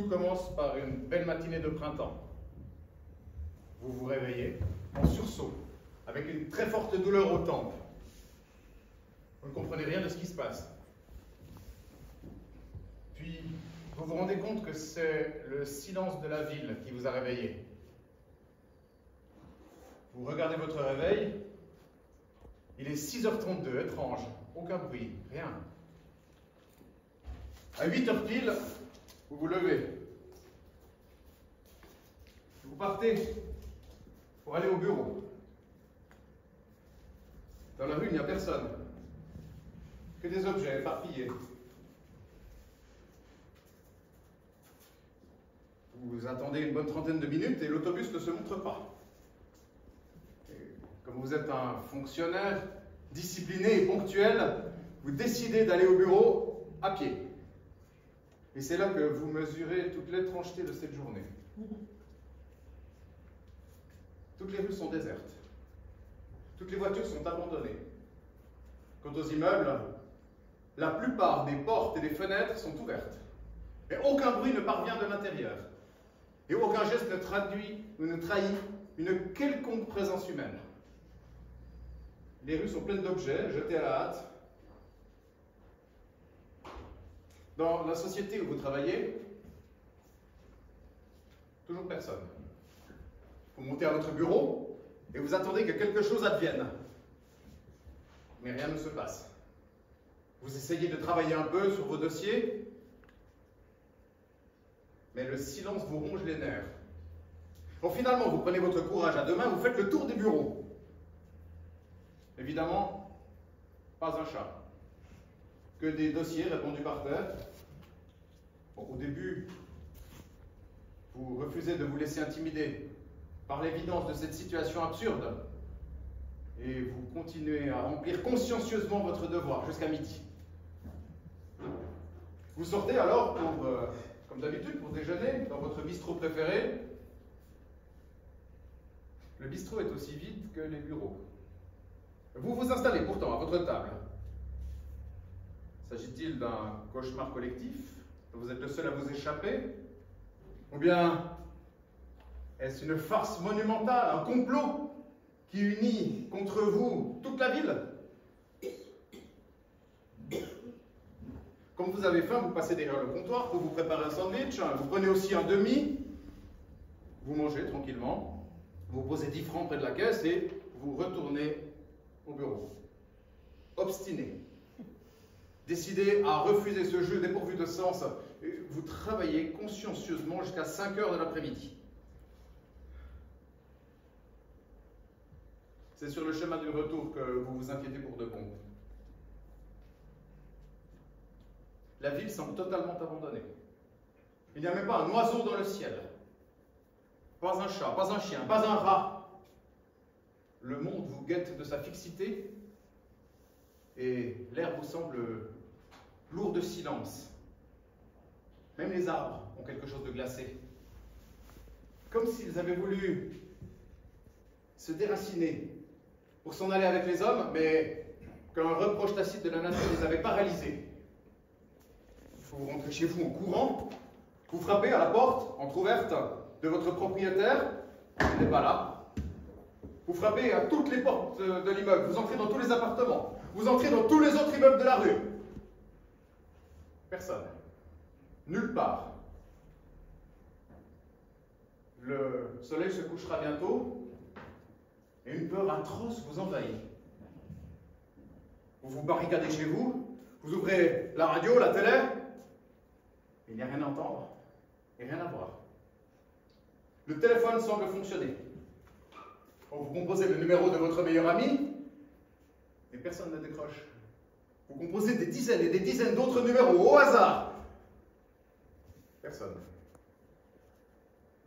Tout commence par une belle matinée de printemps. Vous vous réveillez en sursaut, avec une très forte douleur aux tempes. Vous ne comprenez rien de ce qui se passe. Puis, vous vous rendez compte que c'est le silence de la ville qui vous a réveillé. Vous regardez votre réveil, il est 6h32, étrange, aucun bruit, rien. À 8h pile, vous vous levez. Vous partez pour aller au bureau. Dans la rue, il n'y a personne. Que des objets éparpillés. Vous attendez une bonne trentaine de minutes et l'autobus ne se montre pas. Et comme vous êtes un fonctionnaire discipliné et ponctuel, vous décidez d'aller au bureau à pied. Et c'est là que vous mesurez toute l'étrangeté de cette journée. Toutes les rues sont désertes. Toutes les voitures sont abandonnées. Quant aux immeubles, la plupart des portes et des fenêtres sont ouvertes. Mais aucun bruit ne parvient de l'intérieur. Et aucun geste ne traduit ou ne trahit une quelconque présence humaine. Les rues sont pleines d'objets jetés à la hâte. Dans la société où vous travaillez, toujours personne. Vous montez à votre bureau et vous attendez que quelque chose advienne. Mais rien ne se passe. Vous essayez de travailler un peu sur vos dossiers, mais le silence vous ronge les nerfs. Bon, finalement, vous prenez votre courage à deux mains, vous faites le tour des bureaux. Évidemment, pas un chat. Que des dossiers répandus par terre. Bon, au début, vous refusez de vous laisser intimider par l'évidence de cette situation absurde et vous continuez à remplir consciencieusement votre devoir jusqu'à midi. Vous sortez alors pour, comme d'habitude, pour déjeuner dans votre bistrot préféré. Le bistrot est aussi vide que les bureaux. Vous vous installez pourtant à votre table. S'agit-il d'un cauchemar collectif dont vous êtes le seul à vous échapper? Ou bien est-ce une farce monumentale, un complot qui unit contre vous toute la ville? Comme vous avez faim, vous passez derrière le comptoir pour vous préparer un sandwich, vous prenez aussi un demi, vous mangez tranquillement, vous posez 10 francs près de la caisse et vous retournez au bureau. Obstiné. Décidé à refuser ce jeu dépourvu de sens, vous travaillez consciencieusement jusqu'à 5 heures de l'après-midi. C'est sur le chemin du retour que vous vous inquiétez pour de bon. La ville semble totalement abandonnée. Il n'y a même pas un oiseau dans le ciel. Pas un chat, pas un chien, pas un rat. Le monde vous guette de sa fixité et l'air vous semble lourd de silence. Même les arbres ont quelque chose de glacé. Comme s'ils avaient voulu se déraciner pour s'en aller avec les hommes, mais qu'un reproche tacite de la nature les avait paralysés. Vous rentrez chez vous en courant, vous frappez à la porte entrouverte de votre propriétaire, il n'est pas là. Vous frappez à toutes les portes de l'immeuble, vous entrez dans tous les appartements, vous entrez dans tous les autres immeubles de la rue. Personne. Nulle part. Le soleil se couchera bientôt et une peur atroce vous envahit. Vous vous barricadez chez vous, vous ouvrez la radio, la télé, il n'y a rien à entendre et rien à voir. Le téléphone semble fonctionner. Vous composez le numéro de votre meilleur ami et personne ne décroche. Vous composez des dizaines et des dizaines d'autres numéros au hasard. Personne.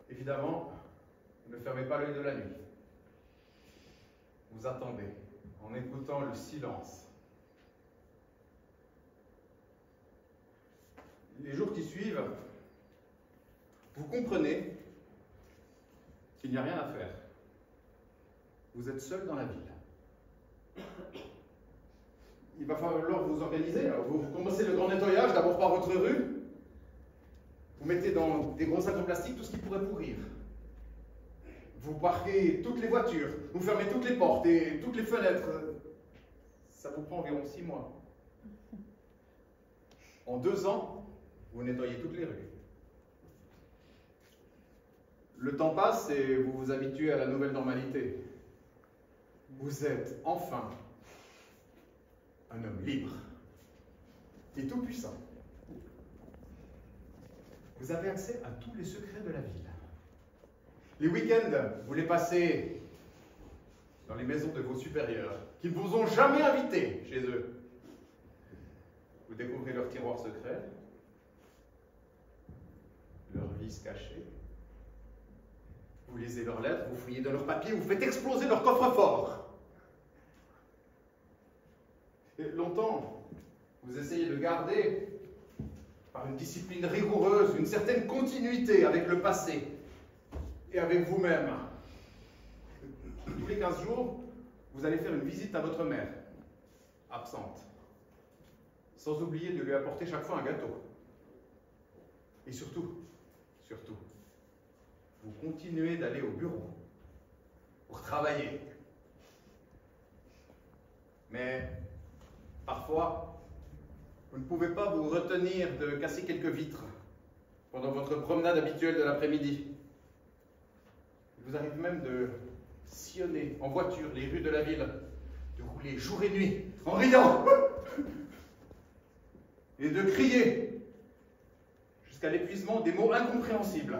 Évidemment, ne fermez pas l'œil de la nuit. Vous attendez en écoutant le silence. Les jours qui suivent, vous comprenez qu'il n'y a rien à faire. Vous êtes seul dans la ville. Il va falloir vous organiser. Alors, vous commencez le grand nettoyage, d'abord par votre rue. Vous mettez dans des gros sacs en plastique tout ce qui pourrait pourrir. Vous parquez toutes les voitures, vous fermez toutes les portes et toutes les fenêtres. Ça vous prend environ 6 mois. En 2 ans, vous nettoyez toutes les rues. Le temps passe et vous vous habituez à la nouvelle normalité. Vous êtes enfin un homme libre et tout puissant. Vous avez accès à tous les secrets de la ville. Les week-ends, vous les passez dans les maisons de vos supérieurs, qui ne vous ont jamais invité chez eux. Vous découvrez leurs tiroirs secrets, leurs vices cachés. Vous lisez leurs lettres, vous fouillez dans leurs papiers, vous faites exploser leur coffre-fort. Et longtemps, vous essayez de garder, par une discipline rigoureuse, une certaine continuité avec le passé et avec vous-même. Tous les 15 jours, vous allez faire une visite à votre mère, absente, sans oublier de lui apporter chaque fois un gâteau. Et surtout, vous continuez d'aller au bureau pour travailler. Mais parfois, vous ne pouvez pas vous retenir de casser quelques vitres pendant votre promenade habituelle de l'après-midi. Il vous arrive même de sillonner en voiture les rues de la ville, de rouler jour et nuit en riant et de crier jusqu'à l'épuisement des mots incompréhensibles.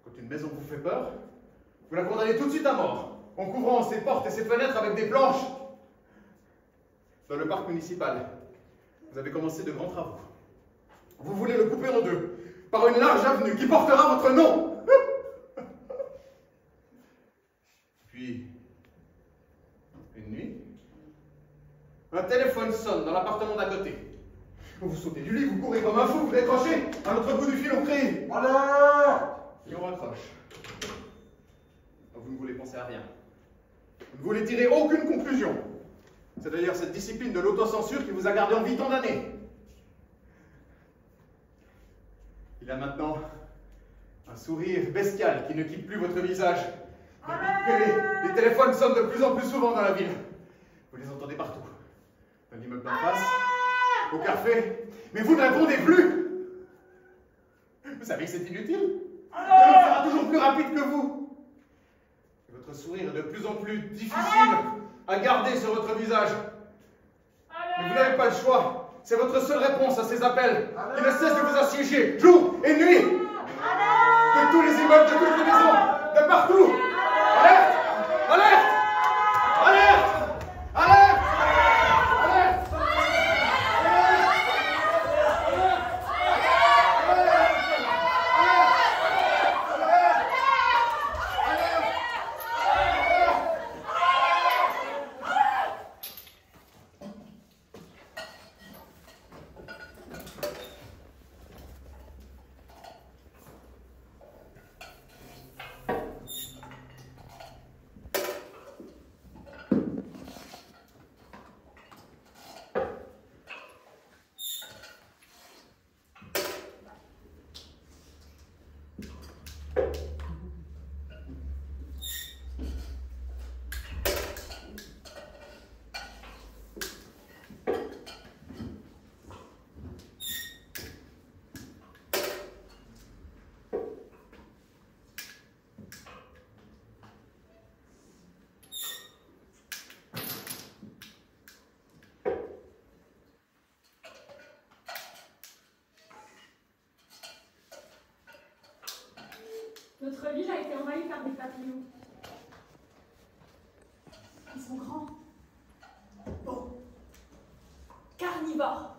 Quand une maison vous fait peur, vous la condamnez tout de suite à mort, en couvrant ses portes et ses fenêtres avec des planches. Dans le parc municipal, vous avez commencé de grands travaux. Vous voulez le couper en deux, par une large avenue qui portera votre nom. Puis, une nuit, un téléphone sonne dans l'appartement d'à côté. Vous sautez du lit, vous courez comme un fou, vous décrochez. À l'autre bout du fil, on crie « Alerte !» et on raccroche. Vous ne voulez penser à rien. Vous ne voulez tirer aucune conclusion. C'est d'ailleurs cette discipline de l'autocensure qui vous a gardé en vie tant d'années. Il a maintenant un sourire bestial qui ne quitte plus votre visage. Les téléphones sonnent de plus en plus souvent dans la ville. Vous les entendez partout. Dans l'immeuble d'en face, au café. Mais vous ne répondez plus. Vous savez que c'est inutile. Il sera toujours plus rapide que vous. Et votre sourire est de plus en plus difficile à garder sur votre visage. Mais vous n'avez pas le choix. C'est votre seule réponse à ces appels qui ne cessent de vous assiéger jour et nuit. De tous les immeubles, de toutes les maisons, de partout. Alerte! Alerte! Alerte! Alerte! Alerte! Notre ville a été envahie par des papillons. Ils sont grands, beaux, carnivores.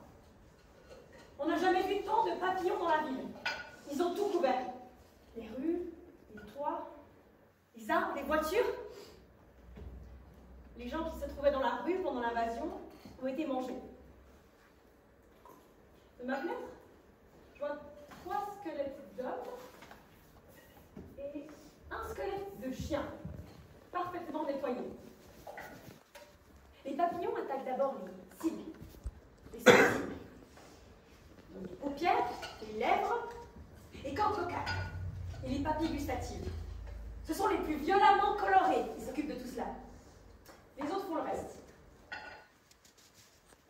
On n'a jamais vu tant de papillons dans la ville. Ils ont tout couvert. Les rues, les toits, les arbres, les voitures. Les gens qui se trouvaient dans la rue pendant l'invasion ont été mangés. De ma fenêtre, je vois 3 squelettes d'hommes et un squelette de chien, parfaitement nettoyé. Les papillons attaquent d'abord les cils, les sourcils, les paupières, les cocales et les papilles gustatives. Ce sont les plus violemment colorés qui s'occupent de tout cela. Les autres font le reste.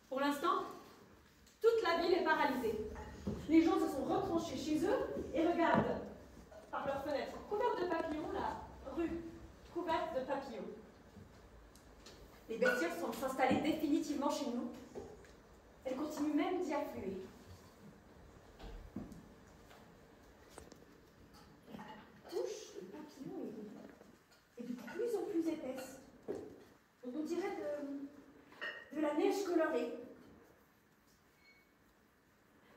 Pour l'instant, toute la ville est paralysée. Les gens se sont retranchés chez eux et regardent par leurs fenêtres couvertes de papillons la rue couverte de papillons. Les bestioles semblent s'installer définitivement chez nous. Elles continuent même d'y affluer. La couche de papillons est de plus en plus épaisse. On dirait de la neige colorée.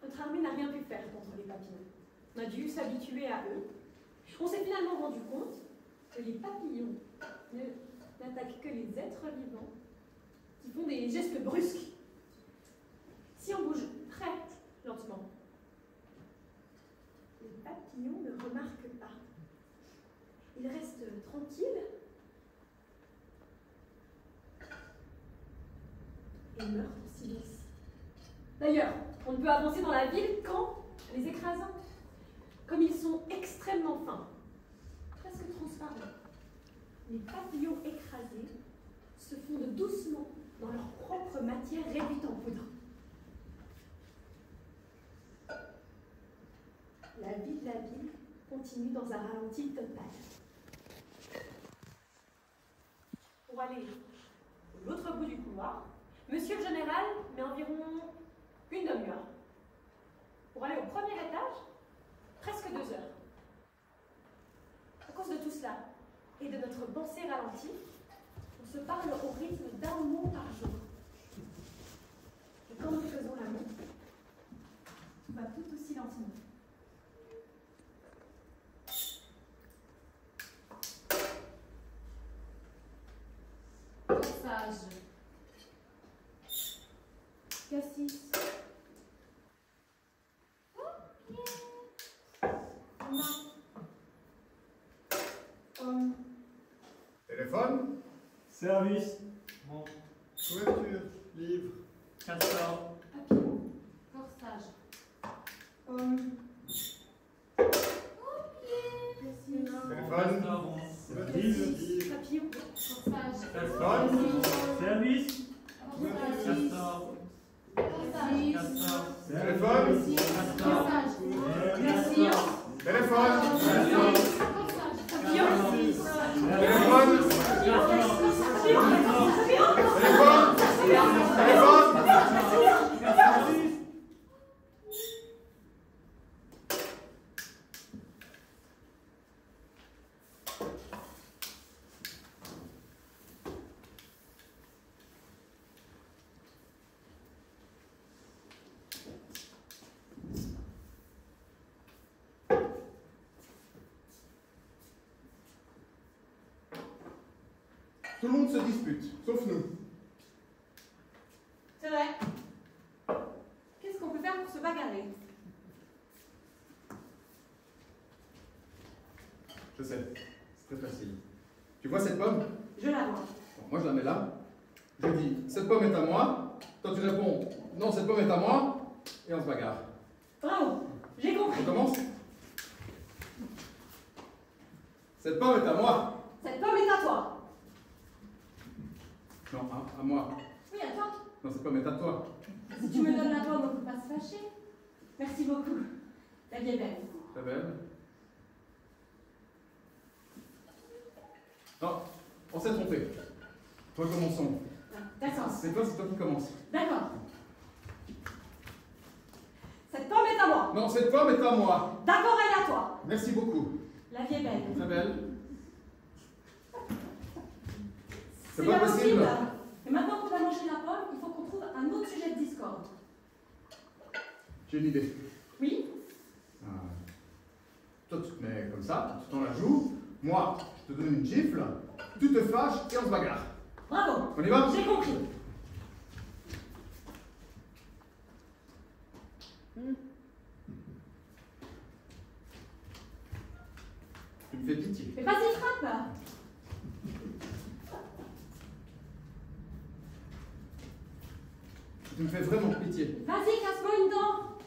Notre armée n'a rien pu faire contre les papillons. On a dû s'habituer à eux. On s'est finalement rendu compte que les papillons n'attaquent que les êtres vivants qui font des gestes brusques. Si on bouge très lentement, les papillons ne remarquent pas. Ils restent tranquilles et meurent en silence. D'ailleurs, on ne peut avancer dans la ville qu'en les écrasant. Comme ils sont extrêmement fins, presque transparents, les papillons écrasés se fondent doucement dans leur propre matière réduite en poudre. La vie de la ville continue dans un ralenti total. Pour aller de l'autre bout du couloir, Monsieur le Général met environ une demi-heure. Pour aller au premier étage, presque 2 heures. À cause de tout cela et de notre pensée ralentie, on se parle au rythme d'un mot par jour. Et quand nous faisons l'amour, tout va tout aussi lentement. Corsage. Cassis. Téléphone. Service. Bon. Couverture. Livre. Castor. Papillon. Corsage. Téléphone. Castor, bon. Livre. Papillon. Corsage. Téléphone. Service. Corsage. Castor. Corsage. Castor. Téléphone. Castor. Merci. Téléphone. Papillon. Téléphone. Téléphone. Téléphone. Tout le monde se dispute, sauf nous. C'est vrai. Qu'est-ce qu'on peut faire pour se bagarrer? Je sais, c'est très facile. Tu vois cette pomme? Je la vois. Bon, moi je la mets là. Je dis, cette pomme est à moi. Toi tu réponds, non, cette pomme est à moi. Et on se bagarre. Bravo, j'ai compris. On commence? Cette pomme est à moi. Cette pomme est à toi. Non, à moi. Oui, à toi. Non, cette pomme est à toi. Si tu me donnes la pomme, on ne peut pas se fâcher. Merci beaucoup. La vie est belle. Très belle. Non, on s'est trompé. Recommençons. D'accord. C'est toi qui commences. D'accord. Cette pomme est à moi. Non, cette pomme est à moi. D'accord, elle est à toi. Merci beaucoup. La vie est belle. Très belle. C'est pas pas possible. possible. Et maintenant qu'on a mangé la pomme, il faut qu'on trouve un autre sujet de discorde. J'ai une idée. Oui? Toi, tu te mets comme ça, tu t'en la joues. Moi, je te donne une gifle. Tu te fâches et on se bagarre. Bravo. On y va? J'ai compris. Tu me fais pitié. Mais vas-y, frappe. Tu me fais vraiment pitié. Vas-y, casse-moi une dent.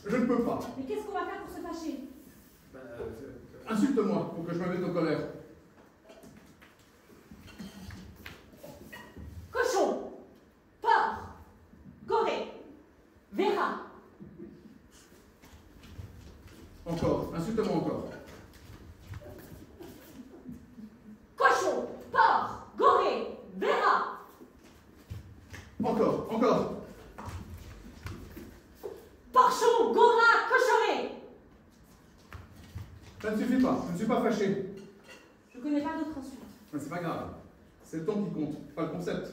Je ne peux pas. Mais qu'est-ce qu'on va faire pour se fâcher? Insulte-moi pour que je me mette en colère. Cochon, porc, gorée, verra. Encore, insulte-moi encore. Cochon, porc, gorée, verra. Encore, encore. Porchon, gora, cochonnet. Ça ne suffit pas, je ne suis pas fâché. Je connais pas d'autres insultes. Mais c'est pas grave. C'est le ton qui compte, pas le concept.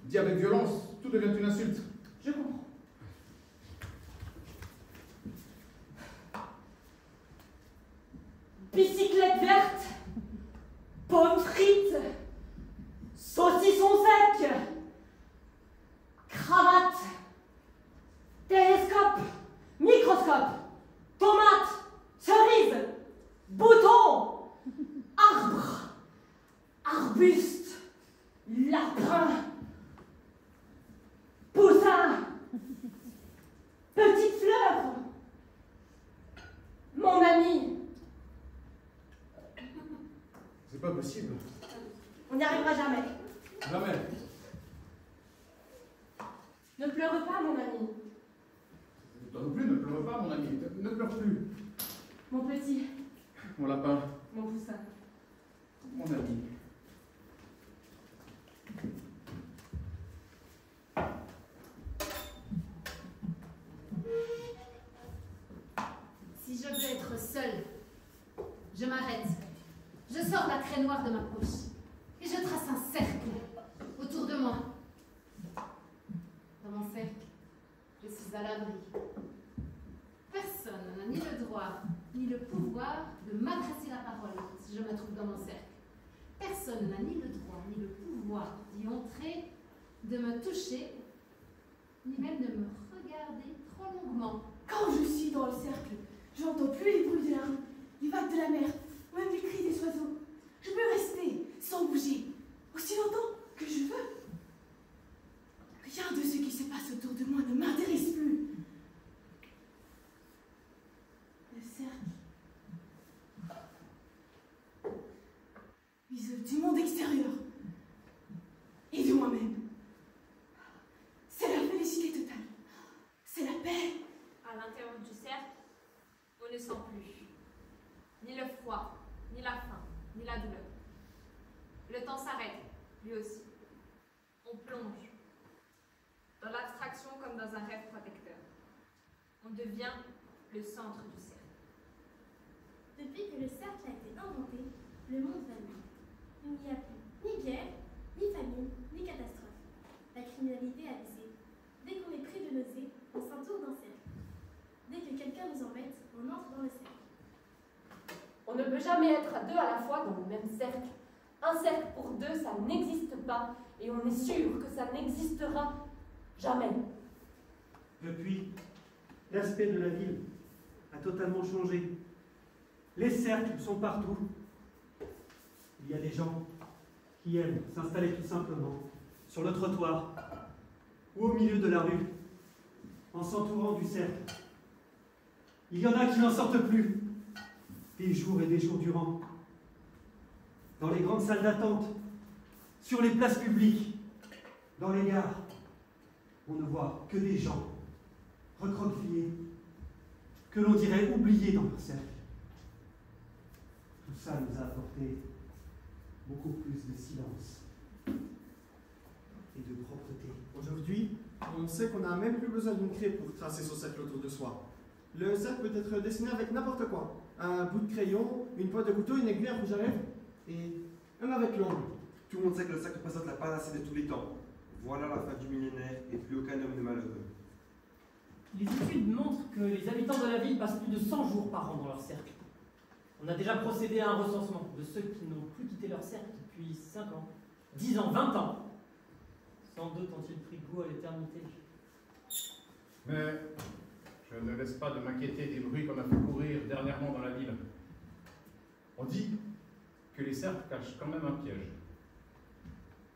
Dit avec violence, tout devient une insulte. Je comprends. Bicyclette verte, pommes frites, saucisson sec, cravate, télescope, microscope, tomate, cerise, bouton, arbre, arbuste, lapin, poussin, petite fleur, mon ami. C'est pas possible. On n'y arrivera jamais. Jamais. Ne pleure pas, mon ami. Toi non plus, ne pleure pas, mon ami. Ne pleure plus. Mon petit, Mon lapin, mon poussin. mon ami. Si je veux être seule, je m'arrête. Je sors la craie noire de ma poche et je trace un cercle autour de moi. Dans mon cercle, je suis à l'abri. Personne n'a ni le droit ni le pouvoir de m'adresser la parole si je me trouve dans mon cercle. Personne n'a ni le droit ni le pouvoir d'y entrer, de me toucher, ni même de me regarder trop longuement. Quand je suis dans le cercle, j'entends plus les bruits de la rue, les vagues de la mer, ou même les cris des oiseaux. Je peux rester sans bouger aussi longtemps que je veux. Rien de ce qui se passe autour de moi ne m'intéresse plus. Le cercle m'isole du monde extérieur et de moi-même. C'est la félicité totale. C'est la paix. À l'intérieur du cercle, on ne sent plus ni le froid, ni la faim, ni la douleur. Le temps s'arrête, lui aussi. On plonge dans l'abstraction comme dans un rêve protecteur. On devient le centre du cercle. Depuis que le cercle a été inventé, le monde va mieux. Il n'y a plus ni guerre, ni famine, ni catastrophe. La criminalité a baissé. Dès qu'on est pris de nausée, on s'entoure d'un cercle. Dès que quelqu'un nous embête, on entre dans le cercle. On ne peut jamais être à deux à la fois dans le même cercle. Un cercle pour deux, ça n'existe pas, et on est sûr que ça n'existera jamais. Depuis, l'aspect de la ville a totalement changé. Les cercles sont partout. Il y a des gens qui aiment s'installer tout simplement sur le trottoir ou au milieu de la rue, en s'entourant du cercle. Il y en a qui n'en sortent plus, des jours et des jours durant. Dans les grandes salles d'attente, sur les places publiques, dans les gares, on ne voit que des gens recroquevillés, que l'on dirait oubliés dans leur cercle. Tout ça nous a apporté beaucoup plus de silence et de propreté. Aujourd'hui, on sait qu'on n'a même plus besoin d'une craie pour tracer son cercle autour de soi. Le cercle peut être dessiné avec n'importe quoi. Un bout de crayon, une pointe de couteau, une aiguille, un rouge à lèvres, et même avec l'ongle. Tout le monde sait que le cercle représente la panacée de tous les temps. Voilà la fin du millénaire et plus aucun homme n'est malheureux. Les études montrent que les habitants de la ville passent plus de 100 jours par an dans leur cercle. On a déjà procédé à un recensement de ceux qui n'ont plus quitté leur cercle depuis 5 ans, 10 ans, 20 ans. Sans doute ont-ils pris goût à l'éternité. Mais je ne laisse pas de m'inquiéter des bruits qu'on a fait courir dernièrement dans la ville. On dit que les cercles cachent quand même un piège.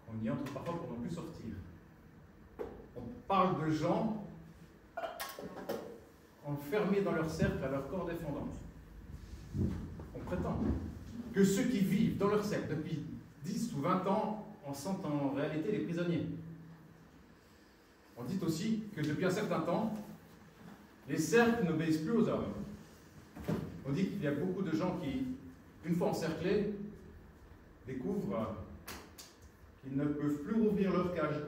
On y entre parfois pour ne plus sortir. On parle de gens enfermés dans leur cercle à leur corps défendant. On prétend que ceux qui vivent dans leur cercle depuis 10 ou 20 ans en sont en réalité les prisonniers. On dit aussi que depuis un certain temps, les cercles n'obéissent plus aux hommes. On dit qu'il y a beaucoup de gens qui, une fois encerclés, découvrent qu'ils ne peuvent plus rouvrir leur cage.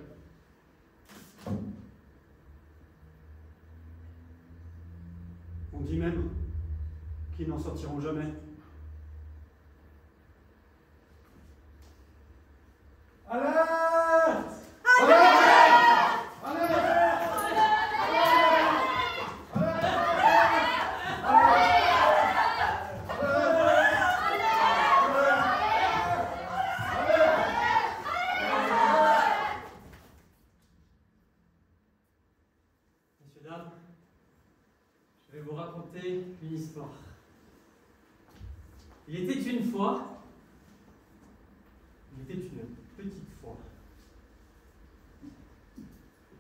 On dit même qu'ils n'en sortiront jamais. Alerte! Je vais vous raconter une histoire. Il était une petite fois,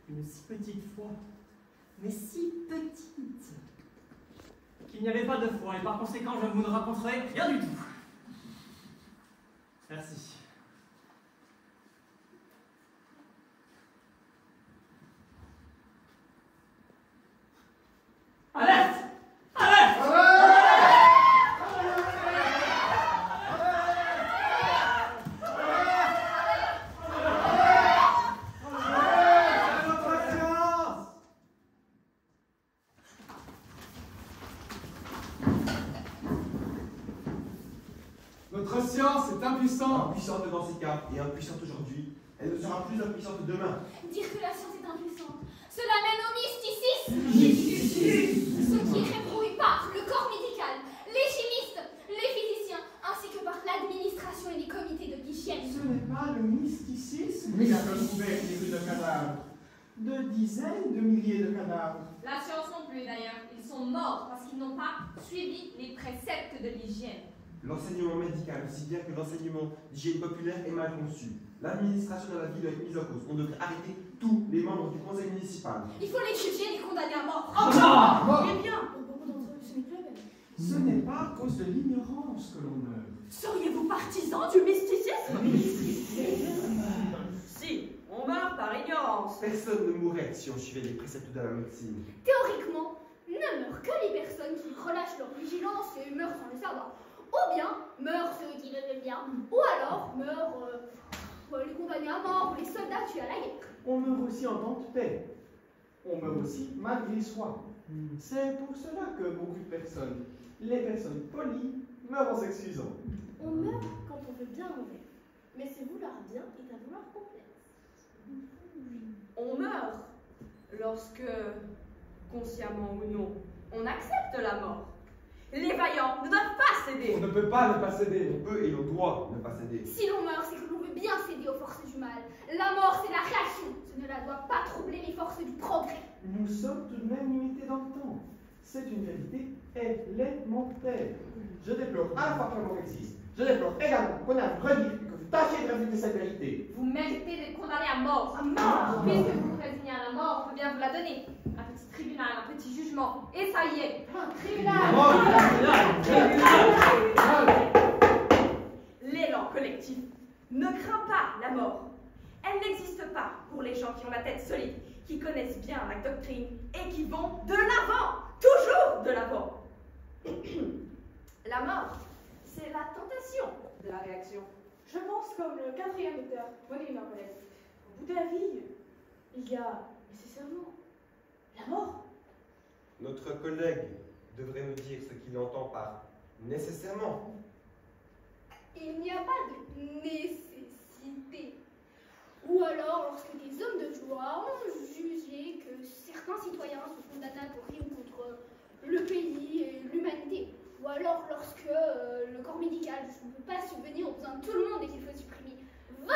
une si petite fois, mais si petite, qu'il n'y avait pas de foi, et par conséquent, je vous ne raconterai rien du tout. Merci. Alerte! Alerte! Notre science est impuissante. Impuissante dans ces cas, et impuissante aujourd'hui, elle ne sera plus impuissante demain. Dire que la science est impuissante, cela mène au mysticisme. Ce qui rébrouille par le corps médical, les chimistes, les physiciens, ainsi que par l'administration et les comités d'hygiène. Ce n'est pas le mysticisme qui a retrouvé les rues de cadavres. De dizaines de milliers de cadavres. La science non plus d'ailleurs. Ils sont morts parce qu'ils n'ont pas suivi les préceptes de l'hygiène. L'enseignement médical, aussi bien que l'enseignement d'hygiène populaire, est mal conçu. L'administration de la ville doit être mise en cause. On devrait arrêter tous les membres du conseil municipal. Il faut les juger et les condamner à mort. Eh bien, pour beaucoup d'entre eux, ce n'est plus la peine. Ce n'est pas à cause de l'ignorance que l'on meurt. Seriez-vous partisan du mysticisme? Si, on meurt par ignorance. Personne ne mourrait si on suivait les préceptes de la médecine. Théoriquement, ne meurent que les personnes qui relâchent leur vigilance et meurent sans le savoir. Ou bien meurent ceux qui le veulent bien, ou alors meurent les condamnés à mort ou les soldats tués à la guerre. On meurt aussi en temps de paix. On meurt aussi malgré soi. C'est pour cela que beaucoup de personnes, les personnes polies, meurent en s'excusant. On meurt quand on veut bien mourir, mais ce vouloir bien est un vouloir complexe. On meurt lorsque, consciemment ou non, on accepte la mort. Les vaillants ne doivent pas céder. On ne peut pas ne pas céder. On peut et on doit ne pas céder. Si l'on meurt, c'est que l'on veut bien céder aux forces du mal. La mort, c'est la réaction. Ce ne la doit pas troubler les forces du progrès. Nous sommes tout de même limités dans le temps. C'est une vérité élémentaire. Je déplore à la fois que la mort existe. Je déplore également qu'on a à redire et que vous tâchiez de réfuter cette vérité. Vous méritez d'être condamné à mort. À mort. Puisque vous vous résignez à la mort, on peut bien vous la donner. Un petit tribunal, un petit jugement, et ça y est. Un tribunal. L'élan collectif ne craint pas la mort. Elle n'existe pas pour les gens qui ont la tête solide, qui connaissent bien la doctrine et qui vont de l'avant, toujours de l'avant. La mort, c'est la tentation de la réaction. Je pense comme le quatrième auteur, René Marcolès. Au bout de la vie, il y a nécessairement la mort. Notre collègue devrait nous dire ce qu'il entend par nécessairement. Il n'y a pas de nécessité. Ou alors, lorsque des hommes de joie ont jugé que certains citoyens sont condamnés pour crimes contre le pays et l'humanité. Ou alors lorsque le corps médical ne peut pas subvenir aux besoins de tout le monde et qu'il faut supprimer 20,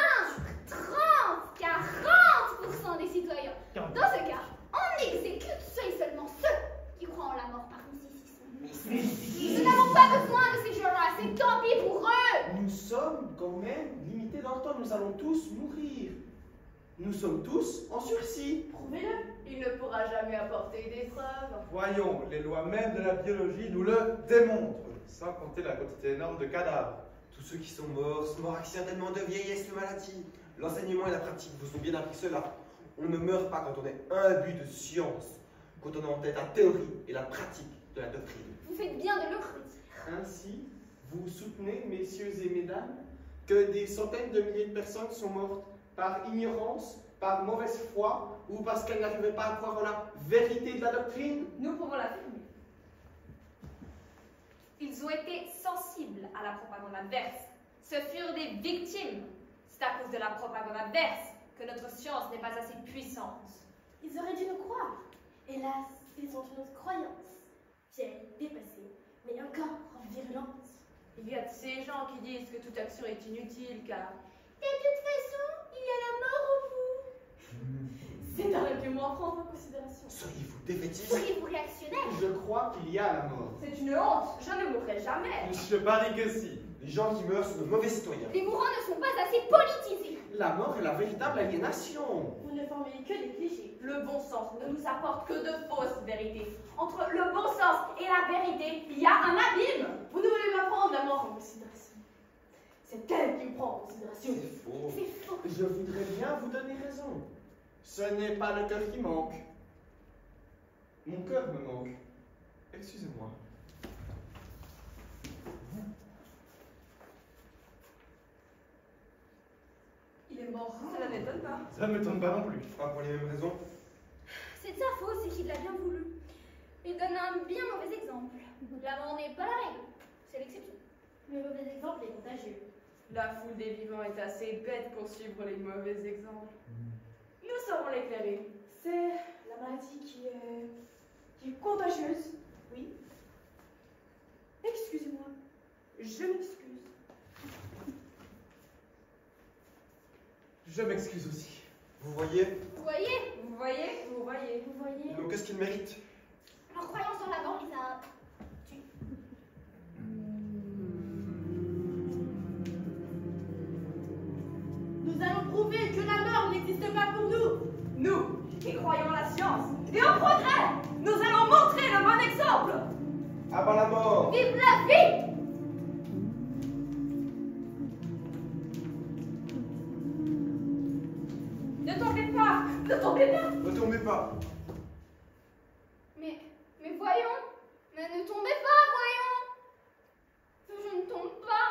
30, 40% des citoyens. Dans ce cas, on exécute seuls et seulement ceux qui croient en la mort par mysticisme. Nous n'avons pas besoin de ces gens-là, c'est tant pis pour eux. Nous sommes quand même limités dans le temps. Nous allons tous mourir. Nous sommes tous en sursis. Prouvez-le. Il ne pourra jamais apporter des preuves. Voyons, les lois mêmes de la biologie nous le démontrent, sans compter la quantité énorme de cadavres. Tous ceux qui sont morts accidentellement de vieillesse ou maladie. L'enseignement et la pratique vous ont bien appris cela. On ne meurt pas quand on est imbu de science, quand on a en tête la théorie et la pratique de la doctrine. Vous faites bien de le redire. Ainsi, vous soutenez, messieurs et mesdames, que des centaines de milliers de personnes sont mortes par ignorance, par mauvaise foi ou parce qu'elles n'arrivaient pas à croire en la vérité de la doctrine? Nous pouvons l'affirmer. Ils ont été sensibles à la propagande adverse. Ce furent des victimes. C'est à cause de la propagande adverse que notre science n'est pas assez puissante. Ils auraient dû nous croire. Hélas, ils ont une autre croyance. Vieille, dépassée, mais encore virulente. Il y a de ces gens qui disent que toute action est inutile car De toute façon, il y a la mort au bout. c'est un argument à prendre en considération. Seriez-vous défaitistes? Seriez-vous réactionnaire? Je crois qu'il y a la mort. C'est une honte. Je ne mourrai jamais. Je parie que si. Les gens qui meurent sont de mauvais citoyens. Les mourants ne sont pas assez politisés. La mort est la véritable aliénation. Vous ne formez que des clichés. Le bon sens ne nous apporte que de fausses vérités. Entre le bon sens et la vérité, il y a un abîme. Vous ne voulez pas prendre la mort en considération. C'est elle qui me prend en considération. C'est faux. C'est faux. Je voudrais bien vous donner raison. Ce n'est pas le cœur qui manque. Mon cœur me manque. Excusez-moi. Il est mort. Cela n'étonne pas. Ça ne m'étonne pas non plus. Pas pour les mêmes raisons. C'est de sa faute, c'est qu'il l'a bien voulu. Il donne un bien mauvais exemple. La mort n'est pas la règle, c'est l'exception. Le mauvais exemple est contagieux. La foule des vivants est assez bête pour suivre les mauvais exemples. Nous saurons l'éclairer. C'est la maladie qui est contagieuse. Oui. Excusez-moi. Je m'excuse. Je m'excuse aussi. Vous voyez? Vous voyez? Vous voyez? Vous voyez? Vous voyez? Donc qu'est-ce qu'ils méritent? Leur croyance en la mort les a tués. Nous allons prouver que la mort n'existe pas pour nous. Nous, qui croyons en la science et au progrès, nous allons montrer le bon exemple. À bas la mort! Vive la vie! Ne tombez pas, ne tombez pas. Ne tombez pas! Mais voyons! Mais ne tombez pas, voyons! Je ne tombe pas!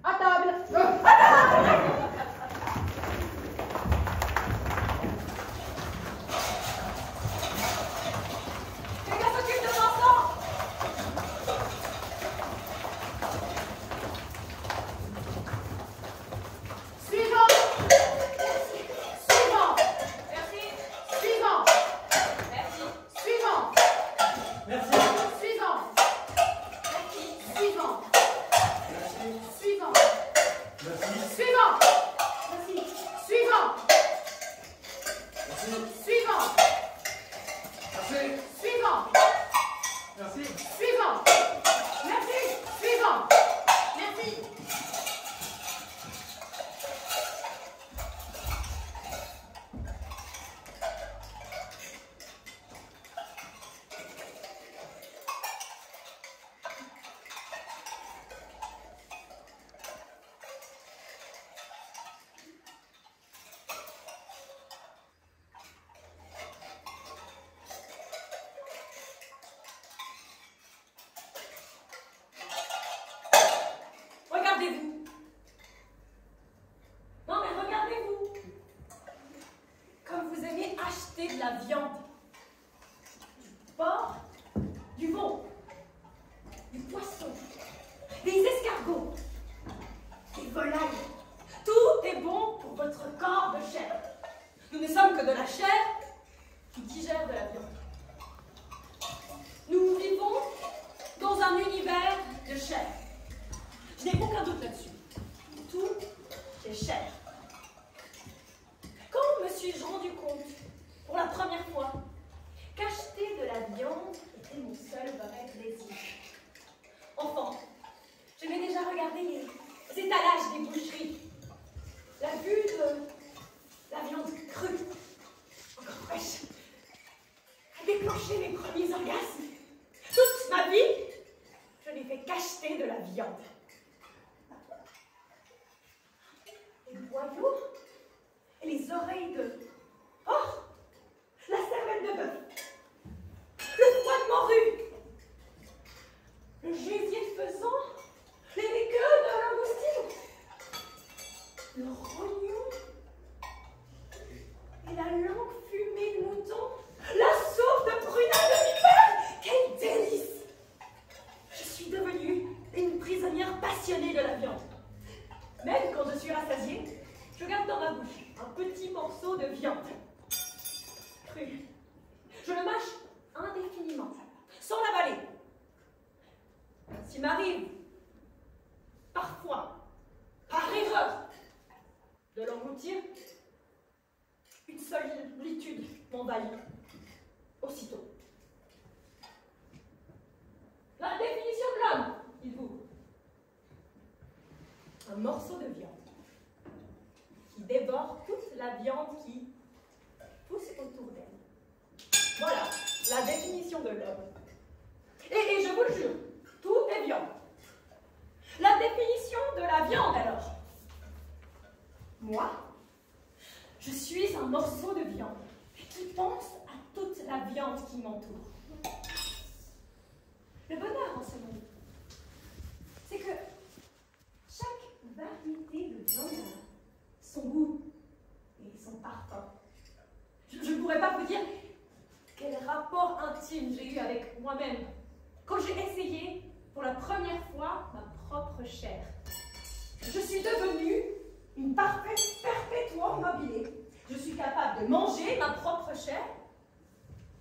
À table. Quelqu'un s'occupe de l'enfant. Suivant. Suivant. Merci. Suivant. Merci. Suivant. Merci. Suivant. Suivant. Suivant. Merci. Suivant. Merci. Suivant. Merci. Suivant. Merci. Suivant. Merci. Suivant. Merci. Suivant. Merci. Regardez-vous. Non mais regardez-vous. Comme vous aimez acheter de la viande. Du porc, du veau, du poisson, des escargots, des volailles. Tout est bon pour votre corps de chair. Nous ne sommes que de la chair qui digère de la viande. Nous vivons dans un univers de chair. Je n'ai aucun doute là-dessus. Tout est chair. Quand me suis-je rendu compte, pour la première fois, qu'acheter de la viande était mon seul vrai plaisir? Enfant, j'aimais déjà regarder les étalages des déclenché mes premiers orgasmes. Toute ma vie, je n'ai fait qu'acheter de la viande. Les boyaux et les oreilles de porc, la cervelle de bœuf, le foie de morue, le gésier de faisan, les queues de langoustine, le rognon et la langue fumée de mouton, la sauce de prunelle de vipère. Quel délice! Je suis devenue une prisonnière passionnée de la viande. Même quand je suis rassasiée, je garde dans ma bouche un petit morceau de viande crue. Je le mâche indéfiniment, sans l'avaler. S'il m'arrive, parfois, par erreur, de l'engloutir, une solitude m'envahit aussitôt. La définition de l'homme, dites-vous. Un morceau de viande qui dévore toute la viande qui pousse autour d'elle. Voilà la définition de l'homme. Et je vous le jure, tout est viande. La définition de la viande, alors. Moi, je suis un morceau de viande qui pense à toute la viande qui m'entoure. Le bonheur en ce monde, c'est que chaque variété de viande a son goût et son parfum. Je ne pourrais pas vous dire quel rapport intime j'ai eu avec moi-même quand j'ai essayé pour la première fois ma propre chair. Je suis devenue une parfaite perpétuum mobile. Je suis capable de manger ma propre chair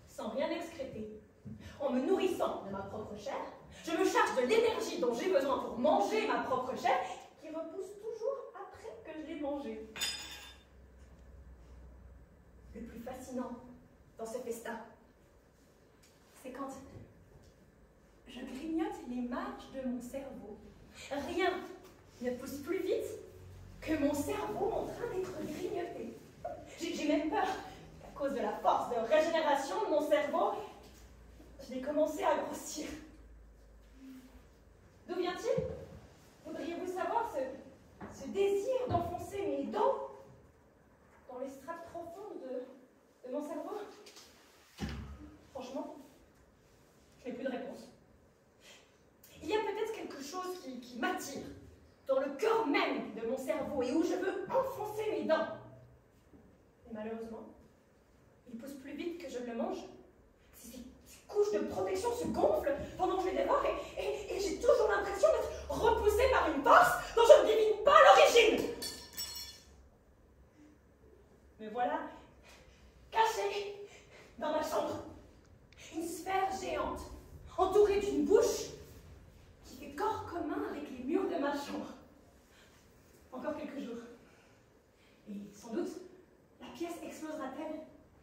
sans rien excréter. En me nourrissant de ma propre chair, je me charge de l'énergie dont j'ai besoin pour manger ma propre chair, qui repousse toujours après que je l'ai mangée. Le plus fascinant dans ce festin, c'est quand je grignote les marges de mon cerveau. Rien ne pousse plus vite que mon cerveau en train d'être grignoté. J'ai même peur qu'à cause de la force de régénération de mon cerveau, je vais commencer à grossir. D'où vient-il? Voudriez-vous savoir ce désir d'enfoncer mes dents dans les strates profondes de mon cerveau? Franchement, je n'ai plus de réponse. Il y a peut-être quelque chose qui m'attire dans le cœur même de mon cerveau et où je veux enfoncer mes dents. Et malheureusement, il pousse plus vite que je le mange. Ces couches de protection se gonflent pendant que je les dévore et j'ai toujours l'impression d'être repoussée par une force dont je ne devine pas l'origine. Me voilà cachée dans ma chambre. Une sphère géante, entourée d'une bouche qui fait corps commun avec les murs de ma chambre. Encore quelques jours. Et sans doute, la pièce explosera-t-elle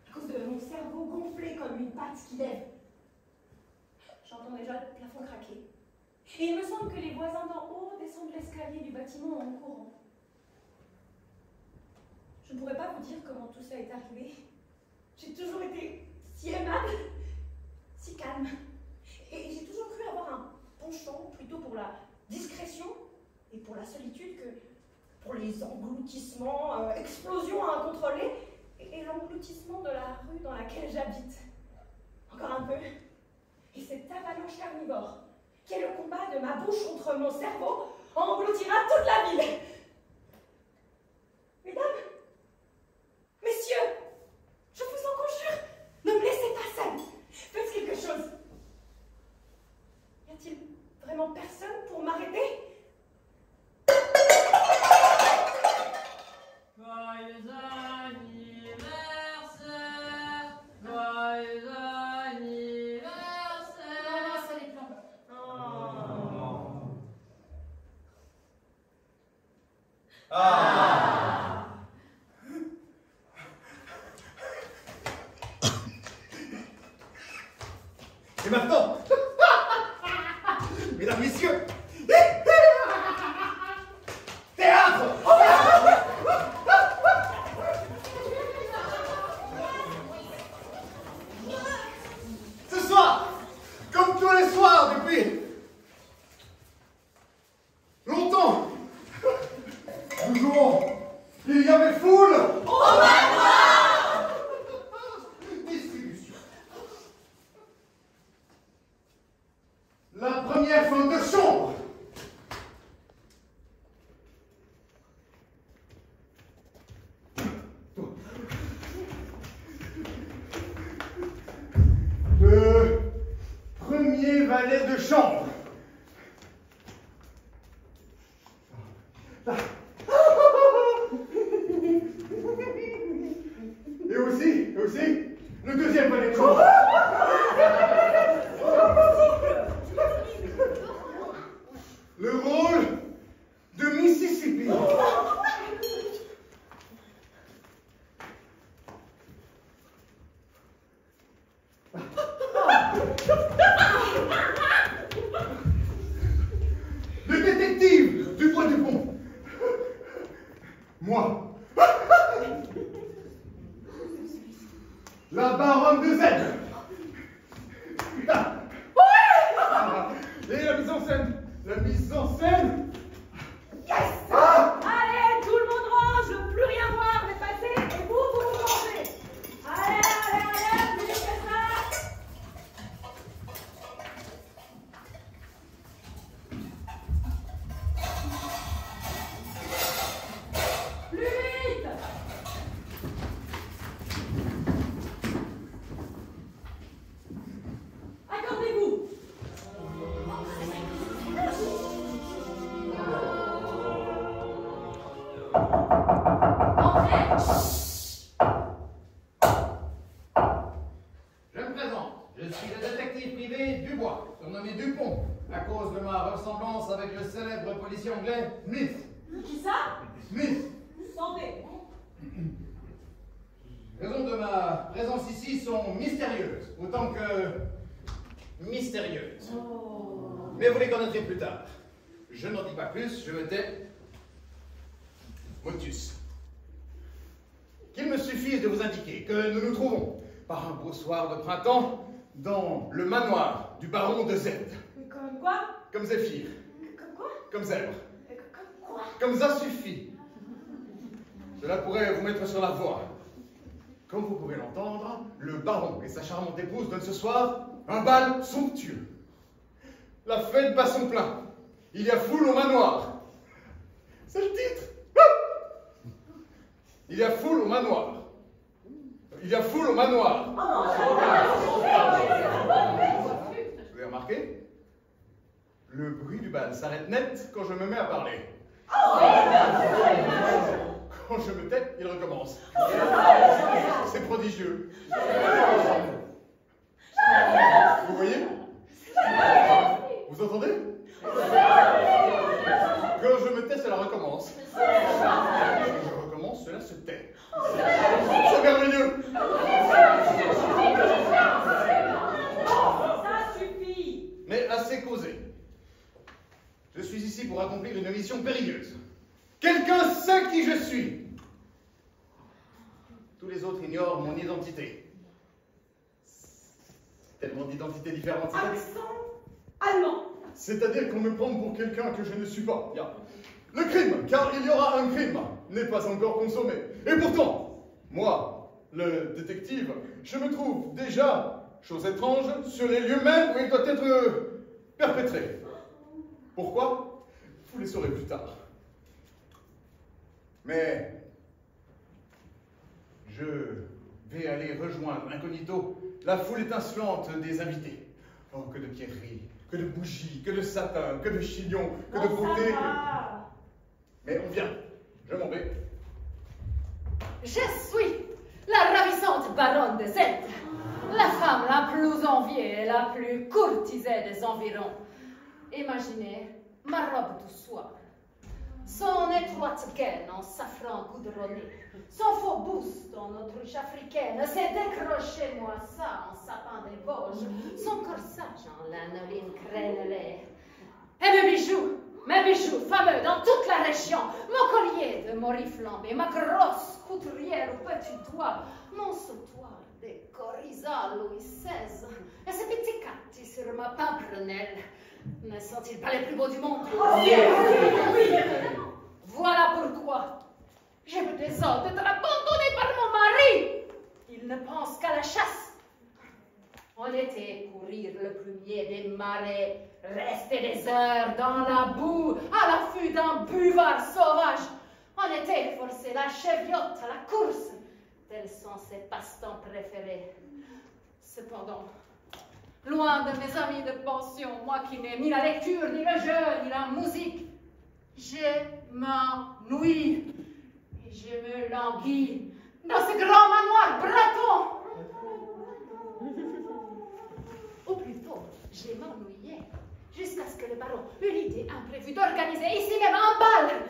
à cause de mon cerveau gonflé comme une patte qui lève. J'entends déjà le plafond craquer. Et il me semble que les voisins d'en haut descendent l'escalier du bâtiment en courant. Je ne pourrais pas vous dire comment tout ça est arrivé. J'ai toujours été si aimable, si calme. Et j'ai toujours cru avoir un penchant plutôt pour la discrétion et pour la solitude que pour les engloutissements, explosions incontrôlées et l'engloutissement de la rue dans laquelle j'habite. Encore un peu. Et cette avalanche carnivore, qui est le combat de ma bouche contre mon cerveau, engloutira toute la ville. Mesdames, messieurs, je vous en conjure, ne me laissez pas seule. Faites quelque chose. Y a-t-il vraiment personne pour m'arrêter? Joyeux anniversaire, joyeux anniversaire. Non, ça les plomb. Et maintenant, mesdames, messieurs, théâtre! femme de chambre. Le premier valet de chambre. Et aussi, le deuxième valet de chambre. Le rôle de Mississippi. Le détective du bois du pont. Moi. La baronne de Z. Et la mise en scène. La mise en scène. Yes! Allez, tout le monde range, je veux plus rien voir, mais passez et vous rangez. Allez, plus vite que ça. Plus vite. Accordez-vous. Je me présente, je suis le détective privé Dubois, surnommé Dupont, à cause de ma ressemblance avec le célèbre policier anglais Smith. Qui ça? Smith. Santé. Les raisons de ma présence ici sont mystérieuses, autant que mystérieuses. Mais vous les connaîtrez plus tard. Je n'en dis pas plus, je me tais. Motus. Qu'il me suffise de vous indiquer que nous nous trouvons, par un beau soir de printemps, dans le manoir du baron de Z. Comme quoi? Comme Zéphyr. Comme quoi? Comme Zèbre. Comme quoi? Comme ça suffit. Cela pourrait vous mettre sur la voie. Comme vous pouvez l'entendre, le baron et sa charmante épouse donnent ce soir un bal somptueux. La fête bat son plein. Il y a foule au manoir. C'est le titre. Il y a foule au manoir. Il y a foule au manoir. Vous avez remarqué? Le bruit du bal s'arrête net quand je me mets à parler. Quand je me tais, il recommence. C'est prodigieux. Vous voyez? Vous entendez? Quand je me tais, cela recommence. Quand je recommence, cela se tait. C'est merveilleux. Ça suffit. Mais assez causé. Je suis ici pour accomplir une mission périlleuse. Quelqu'un sait qui je suis. Tous les autres ignorent mon identité. Tellement d'identités différentes. Accent allemand. C'est-à-dire qu'on me prend pour quelqu'un que je ne suis pas. Bien. Le crime, car il y aura un crime, n'est pas encore consommé. Et pourtant, moi, le détective, je me trouve déjà, chose étrange, sur les lieux mêmes où il doit être perpétré. Pourquoi? Vous les saurez plus tard. Mais je vais aller rejoindre incognito la foule étincelante des invités. Oh, que de pierreries, que de bougies, que de sapins, que de chignons, que de beauté. Mais on vient, je m'en vais. Je suis la ravissante baronne de Z, la femme la plus enviée et la plus courtisée des environs. Imaginez ma robe du soir, son étroite gaine en safran goudronné, son faux buste en autruche africaine, ses décrochés moissats en sapin des Vosges, son corsage en lanoline crénelée. Et mes bijoux fameux dans toute la région, mon collier de mori flambé, ma grosse couturière au petit doigt, mon sautoir de Corizat Louis XVI, et ces petits cactus sur ma pimprenelle. Ne sont-ils pas les plus beaux du monde? Oui. Voilà pourquoi j'ai le désordre d'être abandonnée par mon mari. Il ne pense qu'à la chasse. On était courir le premier des marais, rester des heures dans la boue, à l'affût d'un buvard sauvage. On était forcé la cheviote à la course. Tels sont ses passe-temps préférés. Cependant, loin de mes amis de pension, moi qui n'aime ni la lecture, ni le jeu, ni la musique, je m'ennuie et je me languis dans ce grand manoir breton. Ou plutôt, je m'ennuyais jusqu'à ce que le baron eut l'idée imprévue d'organiser ici même un bal.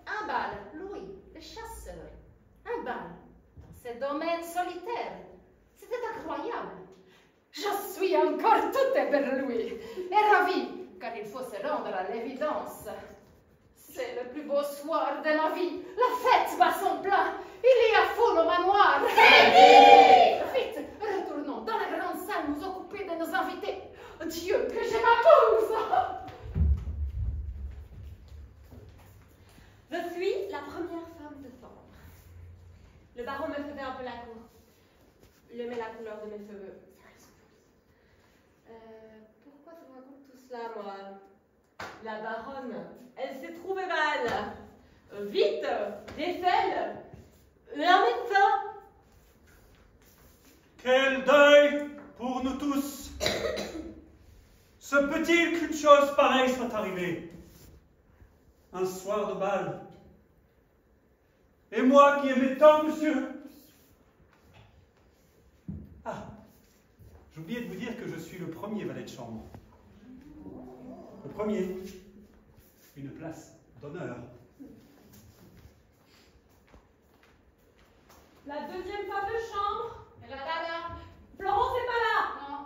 Un bal, Louis, le chasseur. Un bal dans ces domaines solitaires. C'était incroyable. Je suis encore toute éberlouie et ravie, car il faut se rendre à l'évidence. C'est le plus beau soir de ma vie. La fête bat son plein. Il y a foule au manoir. Vite, retournons dans la grande salle nous occuper de nos invités. Dieu, que j'ai ma pause. Je suis la première femme de chambre. Le baron me faisait un peu la cour. Il aimait la couleur de mes cheveux. Pourquoi tu me racontes tout cela, moi? La baronne, elle s'est trouvée mal. Vite, des selles et un médecin. Quel deuil pour nous tous! Se peut-il qu'une chose pareille soit arrivée? Un soir de bal. Et moi qui aimais tant, monsieur. Ah, j'oubliais de vous dire que je suis le premier valet de chambre. Le premier. Une place d'honneur. La deuxième femme de chambre. Elle est là. Florence n'est pas là. Non.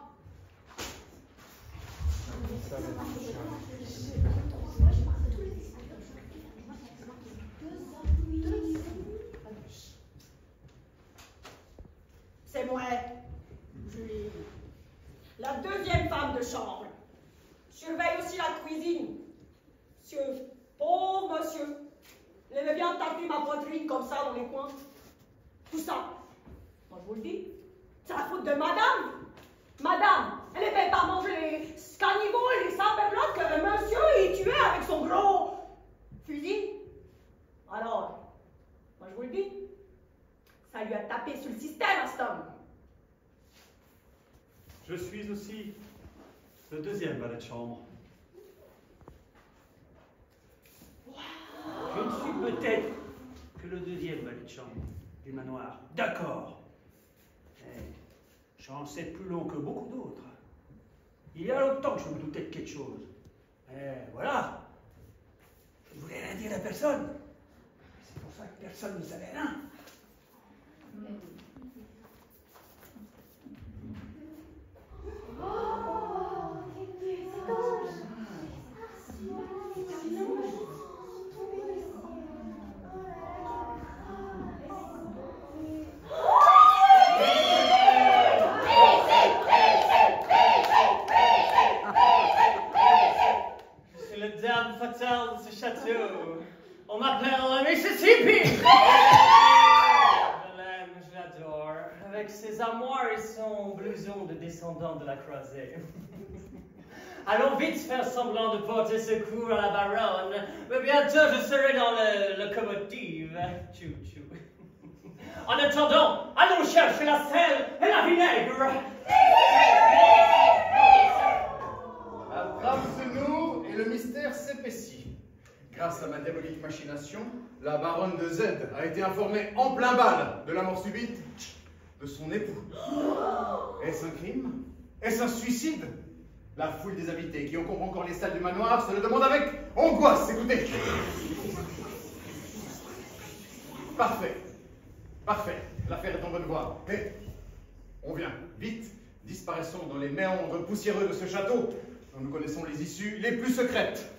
C'est moi, Julie, la deuxième femme de chambre. Je surveille aussi la cuisine. Monsieur, pauvre monsieur, il aimait bien taper ma poitrine comme ça dans les coins. Tout ça, moi je vous le dis, c'est la faute de madame. Madame, elle n'aimait pas manger les caniveaux et les saperlottes que monsieur y tuait avec son gros fusil. Alors, moi je vous le dis, ça lui a tapé sur le système à cet homme. Je suis aussi le deuxième valet de chambre. Je ne suis peut-être que le deuxième valet de chambre du manoir. D'accord. J'en sais plus long que beaucoup d'autres. Il y a longtemps que je me doutais de quelque chose. Voilà. Je ne voulais rien dire à personne. C'est pour ça que personne ne savait rien. Je suis le diable fatal de ce château. On m'appelle le Mississippi. Je l'aime, je l'adore. Avec ses armoires et son blouson de descendant de la croisée. Allons vite faire semblant de porter secours à la baronne. Mais bientôt je serai dans le locomotive. Tchou, tchou. En attendant, allons chercher la sel et la vinaigre. La trame se noue et le mystère s'épaissit. Grâce à ma diabolique machination, la baronne de Z a été informée en plein bal de la mort subite de son époux. Est-ce un crime? Est-ce un suicide? La foule des invités qui encombrent encore les salles du manoir se le demande avec angoisse. Écoutez. Parfait. Parfait. L'affaire est en bonne voie. Mais on vient. Vite. Disparaissons dans les méandres poussiéreux de ce château dont nous connaissons les issues les plus secrètes.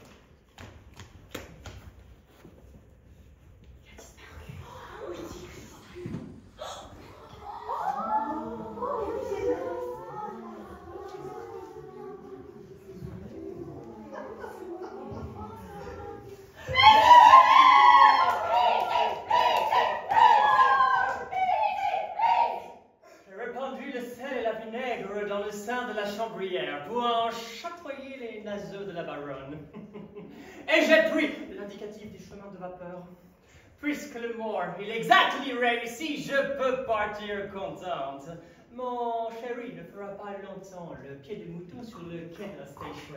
pénètre dans le sein de la chambrière pour en chatoyer les naseaux de la baronne. Et j'ai pris l'indicatif des chemins de vapeur. Puisque le mort, il est exactement réussi, je peux partir contente. Mon chéri ne fera pas longtemps le pied de mouton sur le quai de la station.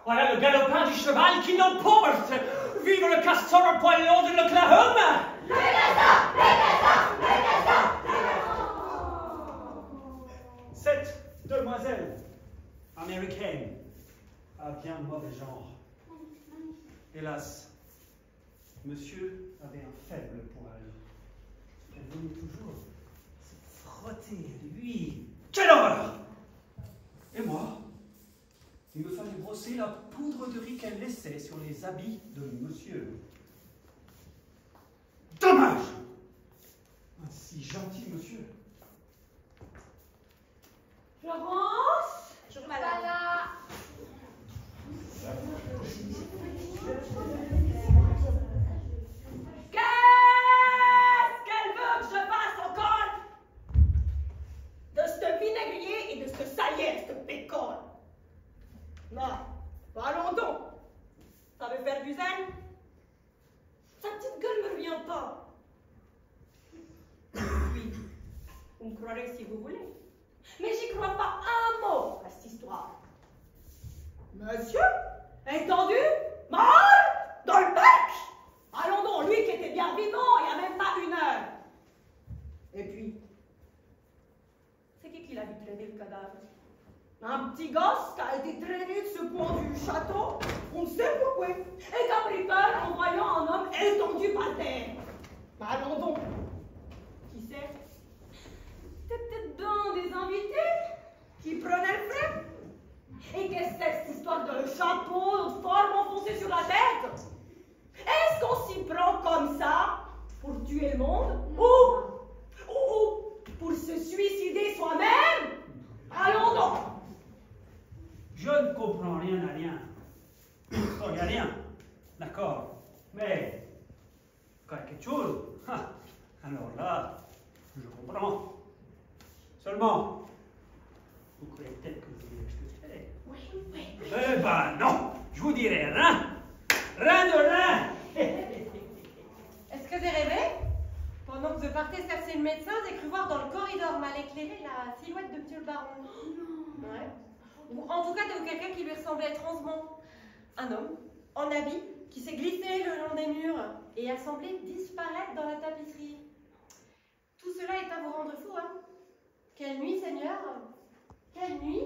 Voilà le galopin du cheval qui l'emporte. Vive le castor à poil long de l'Oklahoma! Cette demoiselle américaine a bien mauvais genre. Hélas, monsieur avait un faible pour elle. Elle venait toujours se frotter de lui. Quelle horreur! Et moi, il me fallait brosser la poudre de riz qu'elle laissait sur les habits de monsieur. Dommage! Un si gentil monsieur. Florence, je Pas là. Qu'est-ce qu'elle veut que je fasse encore? De ce vinaigrier et de ce saillet, ce pécole. Non, allons donc. Ça veut faire du zèle? Sa petite gueule me revient pas. Oui, vous me croirez si vous voulez. Mais j'y crois pas un mot à cette histoire. Monsieur, étendu, mort, dans le bec. Allons donc, lui qui était bien vivant, il n'y a même pas une heure. Et puis, c'est qui l'a vu traîner le cadavre? Un petit gosse qui a été traîné de ce point du château, on ne sait pourquoi, et qui a pris peur en voyant un homme étendu par terre. Allons donc. Qui c'est? C'était peut-être dans des invités qui prenaient le frais. Et qu'est-ce que c'est cette histoire de chapeau de forme enfoncé sur la tête? Est-ce qu'on s'y prend comme ça pour tuer le monde? Ou pour se suicider soi-même? Allons donc! Je ne comprends rien à rien. Il n'y a rien. D'accord. Mais, quand il y a quelque chose, alors là, je comprends. Seulement, vous croyez peut-être que je sais. Oui. Eh ben non, je vous dirai rien. Rien de rien. Est-ce que j'ai rêvé? Pendant que je partais chercher le médecin, j'ai cru voir dans le corridor mal éclairé la silhouette de monsieur le baron. Ouais. Ou en tout cas de quelqu'un qui lui ressemblait étrangement. Un homme, en habit, qui s'est glissé le long des murs et a semblé disparaître dans la tapisserie. Tout cela est à vous rendre fou, hein? Quelle nuit, Seigneur? Quelle nuit?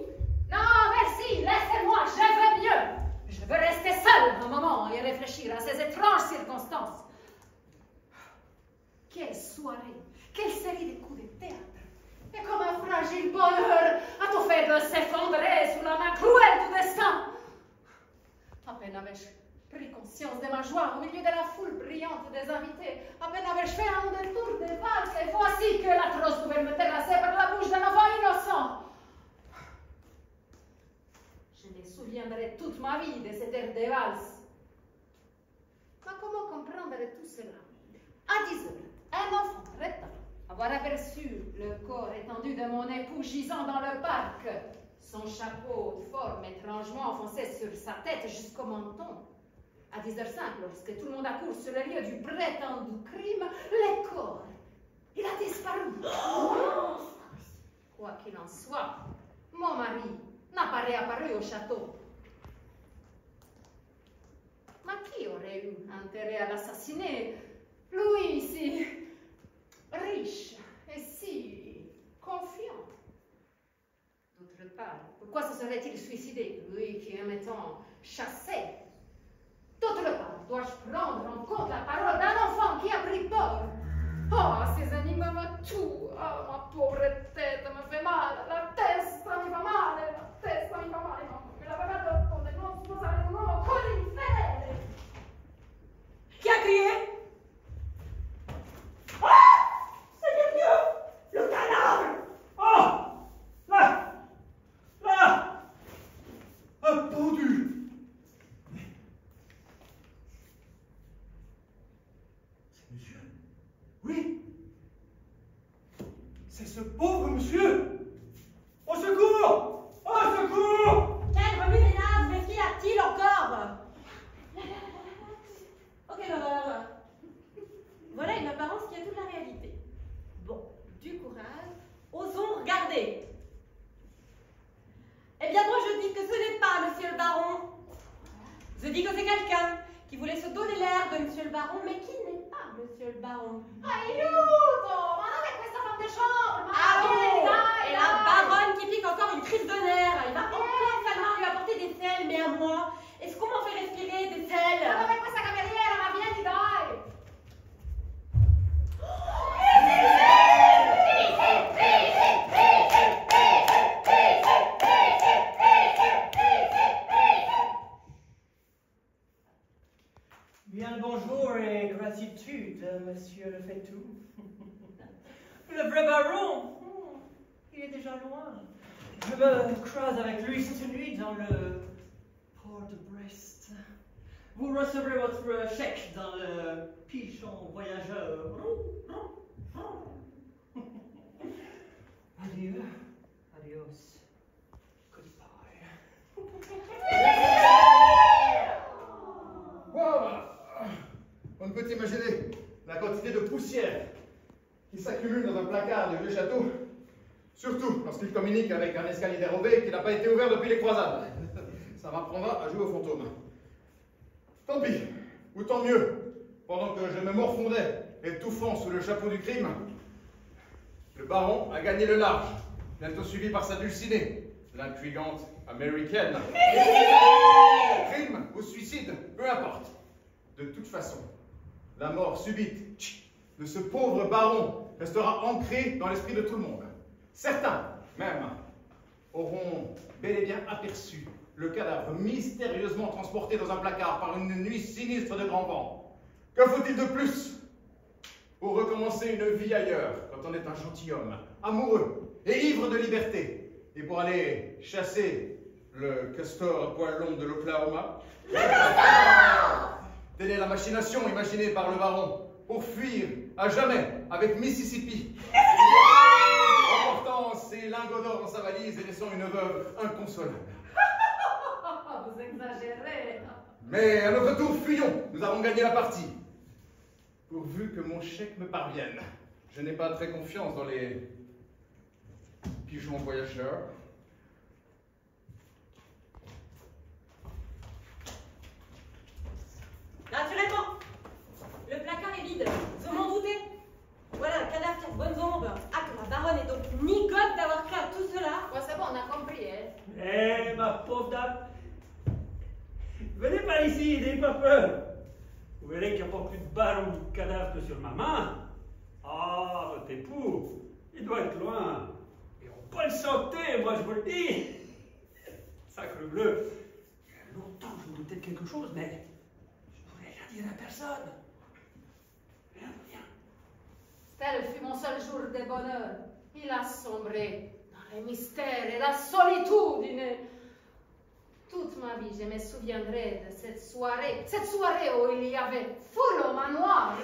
Non, merci, laissez-moi, je veux mieux. Je veux rester seule un moment et réfléchir à ces étranges circonstances. Quelle soirée, quelle série de coups de théâtre. Et comme un fragile bonheur a tout fait de s'effondrer sous la main cruelle du destin. À peine avais-je pris conscience de ma joie au milieu de la foule brillante des invités. À peine avais-je fait un détour des valses et voici que l'atroce nouvelle me terrassait par la bouche d'un enfant innocent. Je me souviendrai toute ma vie de cette air de valse. Mais comment comprendre tout cela? À 10 heures, un enfant très tard, avoir aperçu le corps étendu de mon époux gisant dans le parc, son chapeau de forme étrangement enfoncé sur sa tête jusqu'au menton. À 10h05, lorsque tout le monde accourt sur le lieu du prétendu crime, le corps, il a disparu. Quoi qu'il en soit, mon mari n'a pas réapparu au château. Mais qui aurait eu intérêt à l'assassiner? Lui, si riche et si confiant. D'autre part, pourquoi se serait-il suicidé, lui qui aimait tant chasser? D'autre part, dois-je prendre en compte la parole d'un enfant qui a pris peur? Oh, ces animaux me tuent. Oh, ma pauvre tête me fait mal. La testa mi fa male. La testa mi fa male. Me l'aveva detto di non sposare un uomo con infedele. Qui a crié? Ah! C'est mieux! Le cadavre! Oh! Là! Un pendu! ce pauvre monsieur. Au secours! Au secours! Quel remue-ménage, mais qu'y a-t-il encore? Ok, alors, voilà une apparence qui a toute la réalité. Bon, du courage, osons regarder. Eh bien, moi, je dis que ce n'est pas monsieur le baron. Je dis que c'est quelqu'un qui voulait se donner l'air de monsieur le baron, mais qui n'est pas monsieur le baron. Aiuto! Ma non è questa femme de chambre! Ah bon! Dai, Et la baronne qui pique encore une crise de nerfs. Il va encore falloir lui apporter des selles, mais à moi. Est-ce qu'on m'en fait respirer des selles? Ma dov'è questa cameriera? Ma vieni, dai! Bien le bonjour et gratitude, monsieur le fait-tout. Le vrai baron, il est déjà loin. Je me croise avec lui cette nuit dans le port de Brest. Vous recevrez votre chèque dans le pigeon voyageur. Adieu. Adios. Goodbye. Wow! On ne peut imaginer la quantité de poussière qui s'accumule dans un placard du vieux château, surtout lorsqu'il communique avec un escalier dérobé qui n'a pas été ouvert depuis les croisades. Ça m'apprendra à jouer aux fantômes. Tant pis, ou tant mieux, pendant que je me morfondais, étouffant sous le chapeau du crime, le baron a gagné le large, bientôt suivi par sa dulcinée, l'intrigante américaine. Crime ou suicide, peu importe. De toute façon, la mort subite de ce pauvre baron restera ancrée dans l'esprit de tout le monde. Certains, même, auront bel et bien aperçu le cadavre mystérieusement transporté dans un placard par une nuit sinistre de grand vent. Que faut-il de plus pour recommencer une vie ailleurs quand on est un gentilhomme, amoureux et ivre de liberté, et pour aller chasser le castor à poil long de l'Oklahoma? Telle est la machination imaginée par le baron pour fuir à jamais avec Mississippi, emportant ses lingots d'or dans sa valise et laissant une veuve inconsolable. Vous exagérez. Mais à notre tour, fuyons, nous avons gagné la partie. Pourvu que mon chèque me parvienne. Je n'ai pas très confiance dans les pigeons voyageurs. Naturellement, le placard est vide, je m'en doutais. Voilà un cadavre qui a de bonnes ombres. Ah, que la baronne est donc nigote d'avoir créé tout cela. Ouais, c'est bon, on a compris, hein. Eh, ma pauvre dame, venez par ici, n'ayez pas peur. Vous verrez qu'il n'y a pas plus de baron de cadavre que sur ma main. Ah, votre époux, il doit être loin. Et en bonne santé, moi je vous le dis. Sacre bleu, il y a longtemps que je me doutais de quelque chose, mais je ne pourrais rien dire à personne. Rien, rien. Tel fut mon seul jour de bonheur. Il a sombré dans les mystères et la solitude. Toute ma vie, je me souviendrai de cette soirée où il y avait foule au manoir.